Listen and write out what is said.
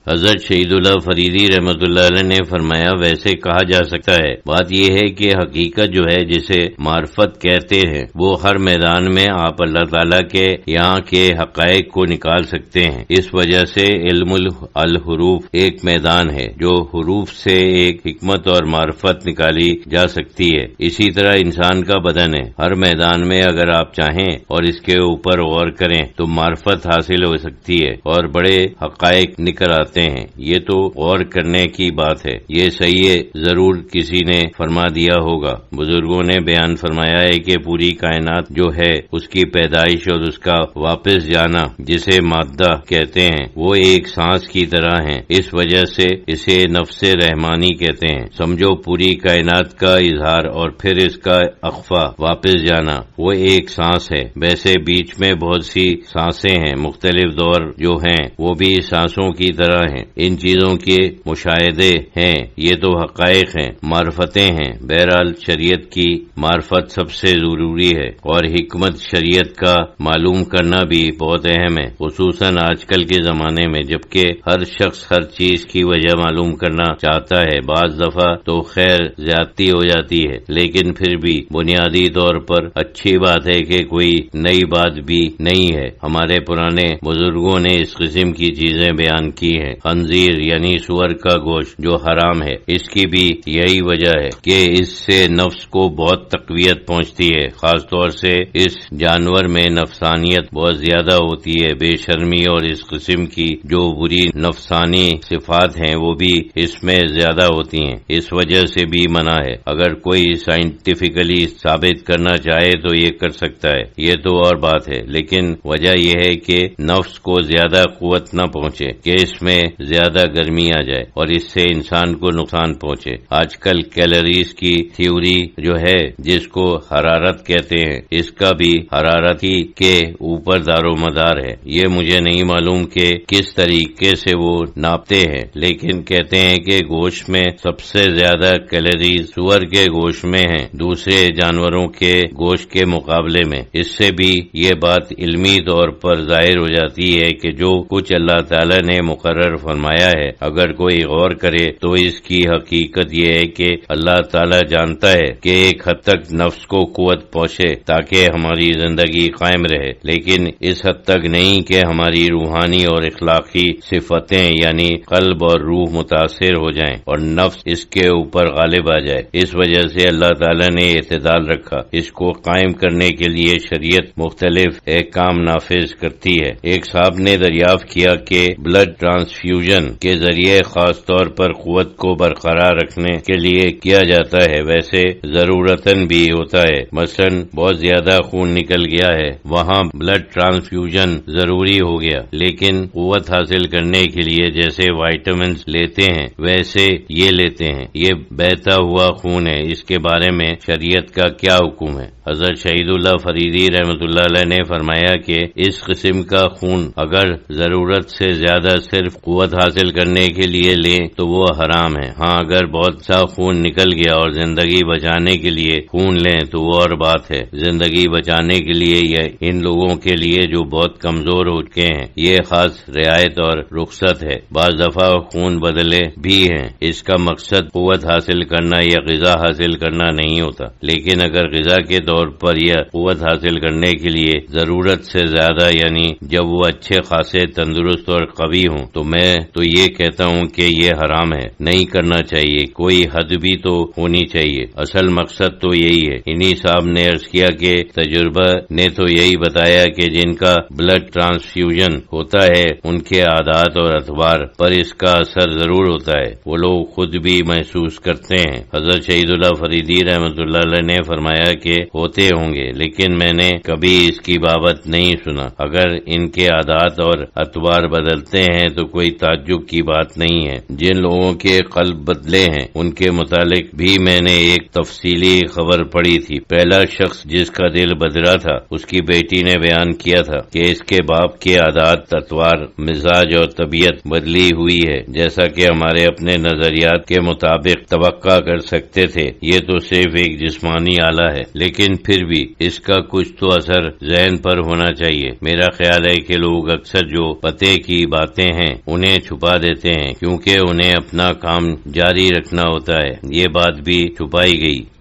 حضرت شہید اللہ فریدی رحمۃ اللہ علیہ نے فرمایا ویسے کہا جا سکتا ہے، بات یہ ہے کہ حقیقت جو ہے جسے معرفت کہتے ہیں وہ ہر میدان میں آپ اللہ تعالیٰ کے یہاں کے حقائق کو نکال سکتے ہیں۔ اس وجہ سے علم الحروف ایک میدان ہے جو حروف سے ایک حکمت اور معرفت نکالی جا سکتی ہے۔ اسی طرح انسان کا بدن ہے، ہر میدان میں اگر آپ چاہیں اور اس کے اوپر غور کریں تو معرفت حاصل ہو سکتی ہے اور بڑے حقائق نکل آتے ہیں۔ یہ تو غور کرنے کی بات ہے، یہ صحیح ہے، ضرور کسی نے فرما دیا ہوگا۔ بزرگوں نے بیان فرمایا ہے کہ پوری کائنات جو ہے اس کی پیدائش اور اس کا واپس جانا جسے مادہ کہتے ہیں وہ ایک سانس کی طرح ہے، اس وجہ سے اسے نفس رحمانی کہتے ہیں۔ سمجھو پوری کائنات کا اظہار اور پھر اس کا اخفا واپس جانا وہ ایک سانس ہے۔ ویسے بیچ میں بہت سی سانسیں ہیں، مختلف دور جو ہیں وہ بھی سانسوں کی طرح ہیں۔ ان چیزوں کے مشاہدے ہیں، یہ تو حقائق ہیں، معرفتیں ہیں۔ بہرحال شریعت کی معرفت سب سے ضروری ہے اور حکمت شریعت کا معلوم کرنا بھی بہت اہم ہے، خصوصاً آج کل کے زمانے میں جبکہ ہر شخص ہر چیز کی وجہ معلوم کرنا چاہتا ہے۔ بعض دفعہ تو خیر زیادتی ہو جاتی ہے، لیکن پھر بھی بنیادی طور پر اچھی بات ہے کہ کوئی نئی بات بھی نہیں ہے۔ ہمارے پرانے بزرگوں نے اس قسم کی چیزیں بیان کی ہیں۔ خنزیر یعنی سور کا گوشت جو حرام ہے، اس کی بھی یہی وجہ ہے کہ اس سے نفس کو بہت تقویت پہنچتی ہے، خاص طور سے اس جانور میں نفسانیت بہت زیادہ ہوتی ہے۔ بے شرمی اور اس قسم کی جو بری نفسانی صفات ہیں وہ بھی اس میں زیادہ ہوتی ہیں، اس وجہ سے بھی منع ہے۔ اگر کوئی سائنٹیفکلی ثابت کرنا چاہے تو یہ کر سکتا ہے، یہ تو اور بات ہے، لیکن وجہ یہ ہے کہ نفس کو زیادہ قوت نہ پہنچے کہ اس میں زیادہ گرمی آ جائے اور اس سے انسان کو نقصان پہنچے۔ آج کل کیلوریز کی تھیوری جو ہے جس کو حرارت کہتے ہیں، اس کا بھی حرارتی کے اوپر دار و مدار ہے۔ یہ مجھے نہیں معلوم کہ کس طریقے سے وہ ناپتے ہیں، لیکن کہتے ہیں کہ گوشت میں سب سے زیادہ کیلوریز سور کے گوشت میں ہیں دوسرے جانوروں کے گوشت کے مقابلے میں۔ اس سے بھی یہ بات علمی طور پر ظاہر ہو جاتی ہے کہ جو کچھ اللہ تعالی نے مقرر فرمایا ہے اگر کوئی غور کرے تو اس کی حقیقت یہ ہے کہ اللہ تعالی جانتا ہے کہ ایک حد تک نفس کو قوت پہنچے تاکہ ہماری زندگی قائم رہے، لیکن اس حد تک نہیں کہ ہماری روحانی اور اخلاقی صفتیں یعنی قلب اور روح متاثر ہو جائیں اور نفس اس کے اوپر غالب آ جائے۔ اس وجہ سے اللہ تعالی نے اعتدال رکھا۔ اس کو قائم کرنے کے لیے شریعت مختلف احکام نافذ کرتی ہے۔ ایک صاحب نے دریافت کیا کہ بلڈ ٹرانسفیوژن کے ذریعے خاص طور پر قوت کو برقرار رکھنے کے لیے کیا جاتا ہے، ویسے ضرورتاً بھی ہوتا ہے۔ مثلا بہت زیادہ خون نکل گیا ہے، وہاں بلڈ ٹرانسفیوژن ضروری ہو گیا، لیکن قوت حاصل کرنے کے لیے جیسے وائٹامنز لیتے ہیں ویسے یہ لیتے ہیں، یہ بہتا ہوا خون ہے۔ اس کے بارے میں شریعت کا کیا حکم ہے؟ حضرت شہید اللہ فریدی رحمۃ اللہ علیہ نے فرمایا کہ اس قسم کا خون اگر ضرورت سے زیادہ صرف قوت حاصل کرنے کے لیے لیں تو وہ حرام ہے۔ ہاں اگر بہت سا خون نکل گیا اور زندگی بچانے کے لیے خون لیں تو وہ اور بات ہے۔ زندگی بچانے کے لیے یہ ان لوگوں کے لیے جو بہت کمزور ہو چکے ہیں یہ خاص رعایت اور رخصت ہے۔ بعض دفعہ خون بدلے بھی ہیں، اس کا مقصد قوت حاصل کرنا یا غذا حاصل کرنا نہیں ہوتا، لیکن اگر غذا کے طور پر یا قوت حاصل کرنے کے لیے ضرورت سے زیادہ یعنی جب وہ اچھے خاصے تندرست اور قوی ہوں تو میں تو یہ کہتا ہوں کہ یہ حرام ہے، نہیں کرنا چاہیے، کوئی حد بھی تو ہونی چاہیے۔ اصل مقصد تو یہی ہے۔ انہی صاحب نے عرض کیا کہ تجربہ نے تو یہی بتایا کہ جن کا بلڈ ٹرانسفیوژن ہوتا ہے ان کے عادات اور اطوار پر اس کا اثر ضرور ہوتا ہے، وہ لوگ خود بھی محسوس کرتے ہیں۔ حضرت شہید اللہ فریدی رحمۃ اللہ علیہ نے فرمایا کہ ہوتے ہوں گے، لیکن میں نے کبھی اس کی بابت نہیں سنا۔ اگر ان کے عادات اور اطوار بدلتے ہیں تو کوئی تعجب کی بات نہیں ہے۔ جن لوگوں کے قلب بدلے ہیں ان کے متعلق بھی میں نے ایک تفصیلی خبر پڑھی تھی۔ پہلا شخص جس کا دل بدلا تھا اس کی بیٹی نے بیان کیا تھا کہ اس کے باپ کے عادات، اطوار، مزاج اور طبیعت بدلی ہوئی ہے، جیسا کہ ہمارے اپنے نظریات کے مطابق توقع کر سکتے تھے۔ یہ تو صرف ایک جسمانی آلہ ہے، لیکن پھر بھی اس کا کچھ تو اثر ذہن پر ہونا چاہیے۔ میرا خیال ہے کہ لوگ اکثر جو پتے کی باتیں ہیں انہیں چھپا دیتے ہیں کیونکہ انہیں اپنا کام جاری رکھنا ہوتا ہے۔ یہ بات بھی چھپائی گئی۔